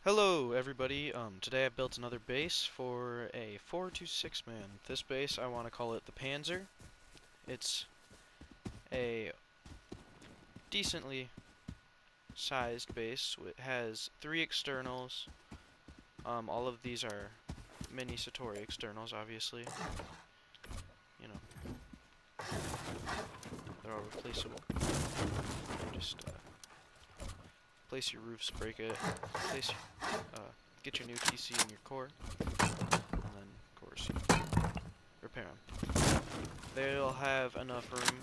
Hello everybody, today I built another base for a 4 to 6 man. This base I want to call it the PANZER. It's a decently sized base. It has 3 externals. All of these are mini Satori externals, obviously. You know, they're all replaceable. Just place your roofs, break it, get your new TC in your core, and then, of course, repair them. They'll have enough room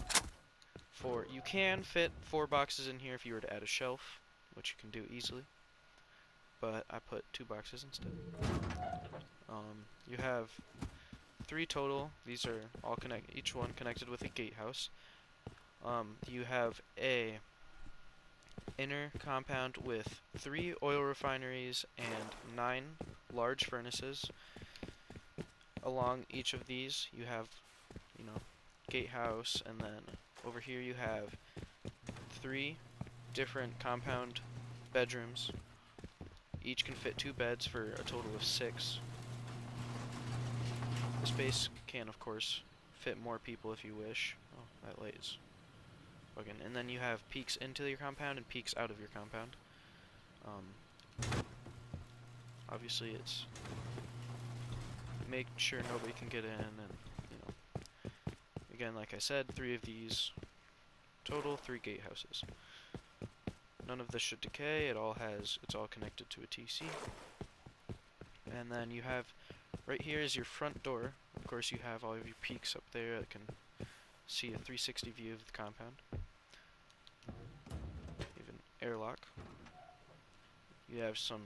for... You can fit 4 boxes in here if you were to add a shelf, which you can do easily, but I put 2 boxes instead. You have 3 total. These are all each one connected with a gatehouse. You have a inner compound with 3 oil refineries and 9 large furnaces. Along each of these you have, gatehouse, and then over here you have 3 different compound bedrooms. Each can fit 2 beds for a total of 6. The space can, of course, fit more people if you wish. Oh, that light is bugging. And then you have peeks into your compound and peeks out of your compound. Obviously it's make sure nobody can get in, and again, like I said, 3 of these total, 3 gatehouses. None of this should decay. It's all connected to a TC. And then you have right here is your front door. Of course, you have all of your peaks up there that can see a 360 view of the compound. Even airlock. You have some,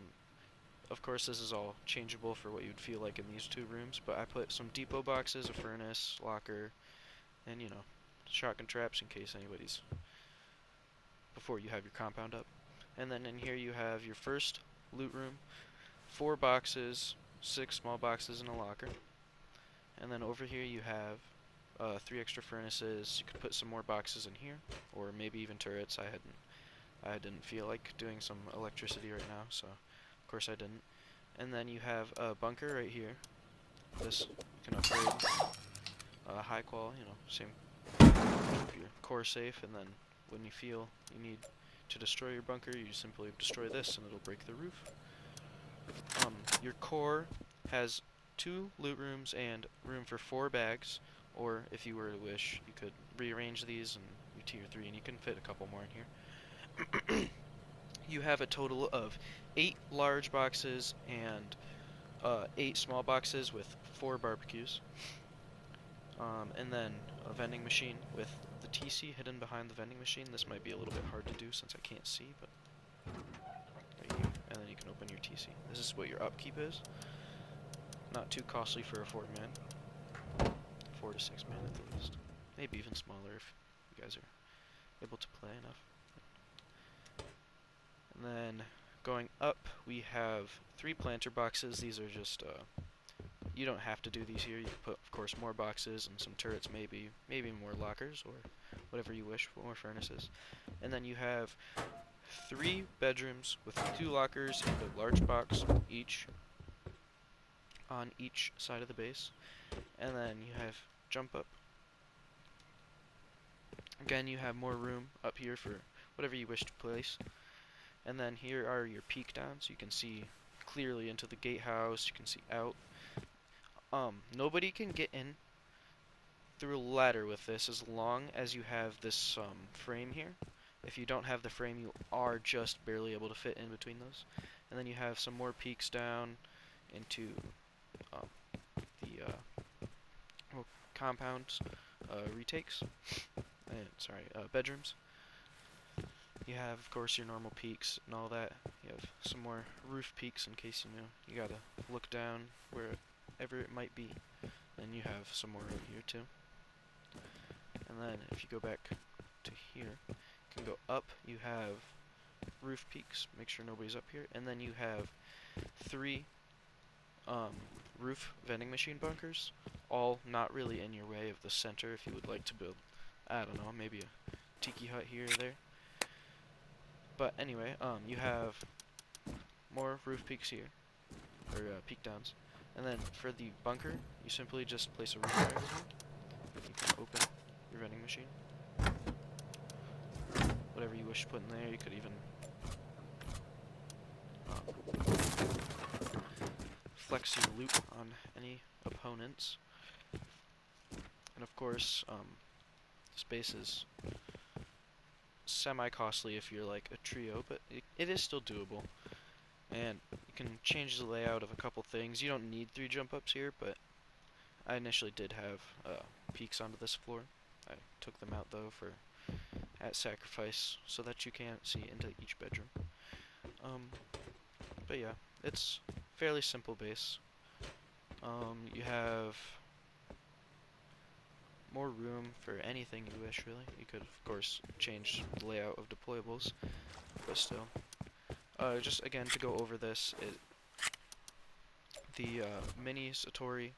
of course this is all changeable for what you'd feel like in these 2 rooms, but I put some depot boxes, a furnace, locker, and shotgun traps in case anybody's, before you have your compound up. And then in here you have your first loot room, 4 boxes, 6 small boxes, and a locker. And then over here you have 3 extra furnaces. You could put some more boxes in here, or maybe even turrets. I didn't feel like doing some electricity right now, so of course I didn't. And then you have a bunker right here. This you can upgrade. High qual, same. Keep your core safe, and then when you feel you need to destroy your bunker, you simply destroy this and it'll break the roof. Your core has 2 loot rooms and room for 4 bags, or if you were to wish, you could rearrange these in your tier 3 and you can fit a couple more in here. You have a total of 8 large boxes and 8 small boxes with 4 barbecues. And then a vending machine with the TC hidden behind the vending machine. This might be a little bit hard to do since I can't see, but right here. And then you can open your TC. This is what your upkeep is. Not too costly for a 4-man. 4 to 6 man at the least. Maybe even smaller if you guys are able to play enough. And then going up, we have 3 planter boxes. These are just you don't have to do these here. You can put, of course, more boxes and some turrets, maybe more lockers, or whatever you wish, more furnaces. And then you have 3 bedrooms with 2 lockers and a large box each on each side of the base. And then you have jump up. Again, you have more room up here for whatever you wish to place. And then here are your peek downs. You can see clearly into the gatehouse. You can see out. Nobody can get in through a ladder with this as long as you have this frame here. If you don't have the frame, you are just barely able to fit in between those. And then you have some more peeks down into the compounds, retakes, and bedrooms. You have, of course, your normal peaks and all that. You have some more roof peaks in case you gotta look down wherever it might be. And you have some more right here too. And then if you go back to here, you can go up. You have roof peaks. Make sure nobody's up here. And then you have 3 roof vending machine bunkers, all not really in your way of the center. If you would like to build, I don't know, maybe a tiki hut here or there. But anyway, you have more roof peaks here, or peak downs. And then for the bunker, you simply just place a roof triangle here. You can open your vending machine. Whatever you wish to put in there, you could even flex your loot on any opponents. And of course, space is semi-costly if you're like a trio, but it is still doable. And you can change the layout of a couple things. You don't need 3 jump ups here, but I initially did have peaks onto this floor. I took them out though for at sacrifice so that you can't see into each bedroom. But yeah, it's fairly simple base. You have more room for anything you wish, really. You could, of course, change the layout of deployables, but still. Just again, to go over this, the mini Satori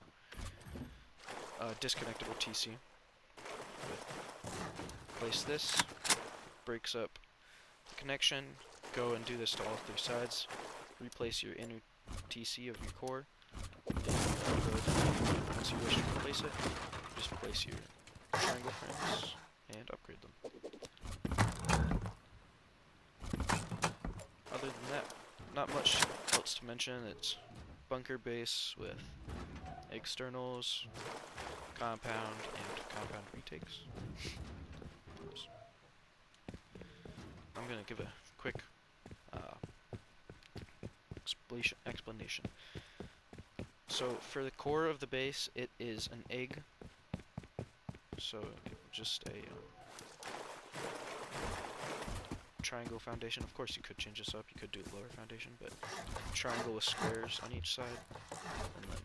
disconnectable TC. Place this, breaks up the connection, go and do this to all 3 sides, replace your inner TC of your core, once you wish to replace it, just place your triangle frames and upgrade them. Other than that, not much else to mention. It's bunker base with externals, compound, and compound retakes. I'm gonna give a quick explanation. So for the core of the base, it is an egg. So just a triangle foundation. Of course, you could change this up. You could do the lower foundation, but triangle with squares on each side, and then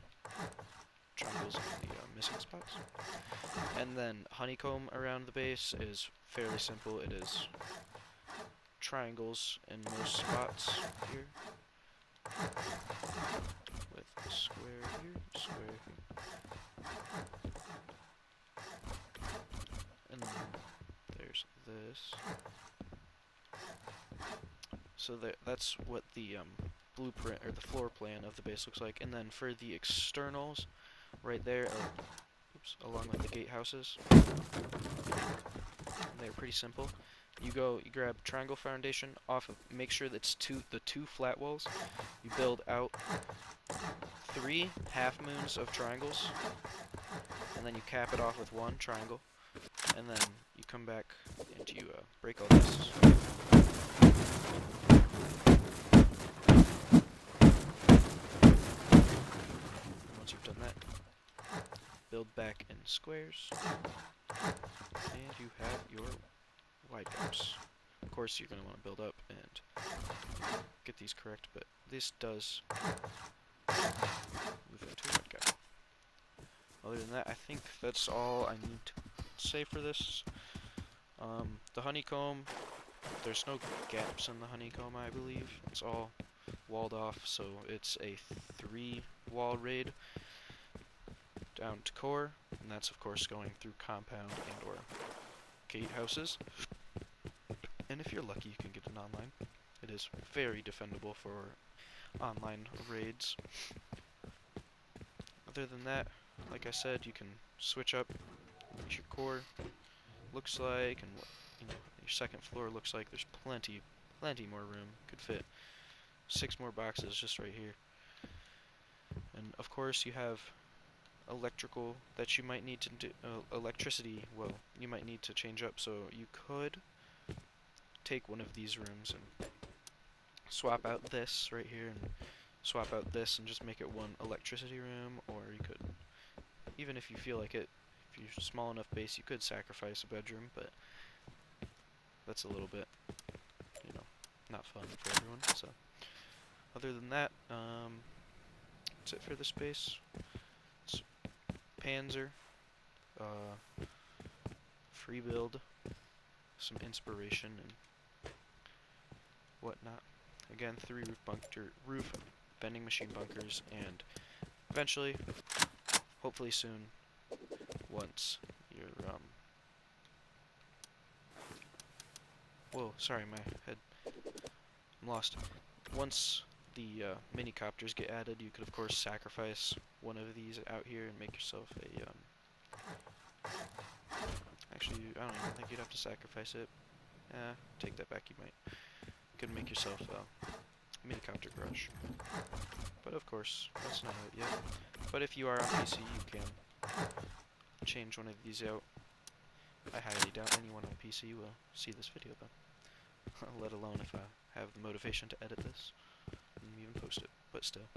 triangles in the missing spots. And then honeycomb around the base is fairly simple. It is triangles in most spots here, with a square here, square here, and then there's this. So that's what the blueprint or the floor plan of the base looks like. And then for the externals, right there, along with the gatehouses, they're pretty simple. You grab triangle foundation off of, make sure that's the two flat walls. You build out 3 half moons of triangles, and then you cap it off with 1 triangle, and then you come back and you break all this. Once you've done that, build back in squares, and you have your wide gaps. Of course, you're going to want to build up and get these correct, but this does move into a wide gap. Other than that, I think that's all I need to say for this. The honeycomb, there's no gaps in the honeycomb, I believe. It's all walled off, so it's a 3 wall raid down to core, and that's of course going through compound and or gatehouses. And if you're lucky, you can get an online. It is very defendable for online raids. Other than that, like I said, you can switch up what your core looks like and what your second floor looks like. There's plenty more room. Could fit 6 more boxes just right here. And of course, you have electrical that you might need to do, electricity, well, you might need to change up, so you could take one of these rooms and swap out this right here and swap out this and just make it 1 electricity room, or you could, even if you feel like it, if you're small enough base, you could sacrifice a bedroom, but that's a little bit, you know, not fun for everyone. So other than that, that's it for the space. It's PANZER, freebuild, some inspiration and whatnot. Again, 3 roof vending machine bunkers, and eventually, hopefully soon, once you're whoa, sorry, my head, I'm lost. Once the mini copters get added, you could of course sacrifice one of these out here and make yourself a actually, I don't even think you'd have to sacrifice it. Take that back, you might. You could make yourself a mini copter garage. But of course, that's not out yet. But if you are on PC, you can change one of these out. I highly doubt anyone on PC will see this video though. Let alone if I have the motivation to edit this and even post it. But still.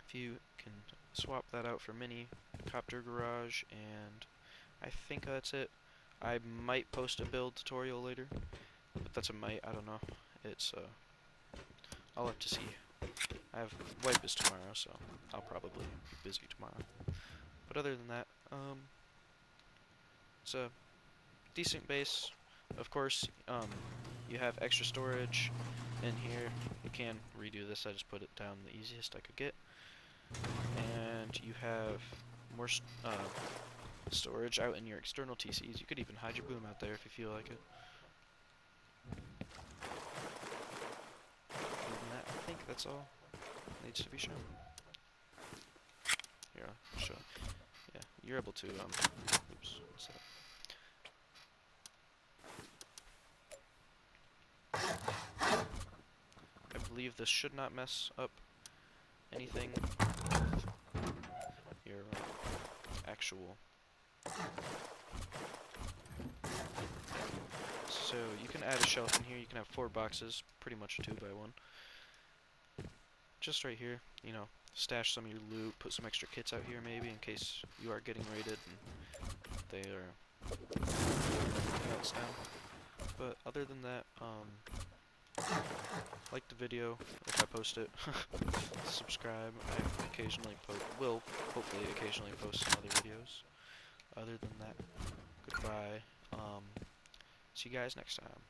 If you can swap that out for mini copter garage, and I think that's it. I might post a build tutorial later, but that's a might, I don't know. It's I'll have to see. I have wipers tomorrow, so I'll probably be busy tomorrow. But other than that, it's a decent base. Of course, you have extra storage in here. You can redo this, I just put it down the easiest I could get. And you have more storage out in your external TCs. You could even hide your boom out there if you feel like it. Other than that, I think that's all needs to be shown. Here, I'll show. Yeah, you're able to, oops, what's that? I believe this should not mess up anything with your actual. So you can add a shelf in here. You can have 4 boxes, pretty much a 2x1. Just right here, you know, stash some of your loot, put some extra kits out here maybe in case you are getting raided and they are else down. But other than that, like the video if I post it. Subscribe. I occasionally will hopefully occasionally post some other videos. Other than that, goodbye. See you guys next time.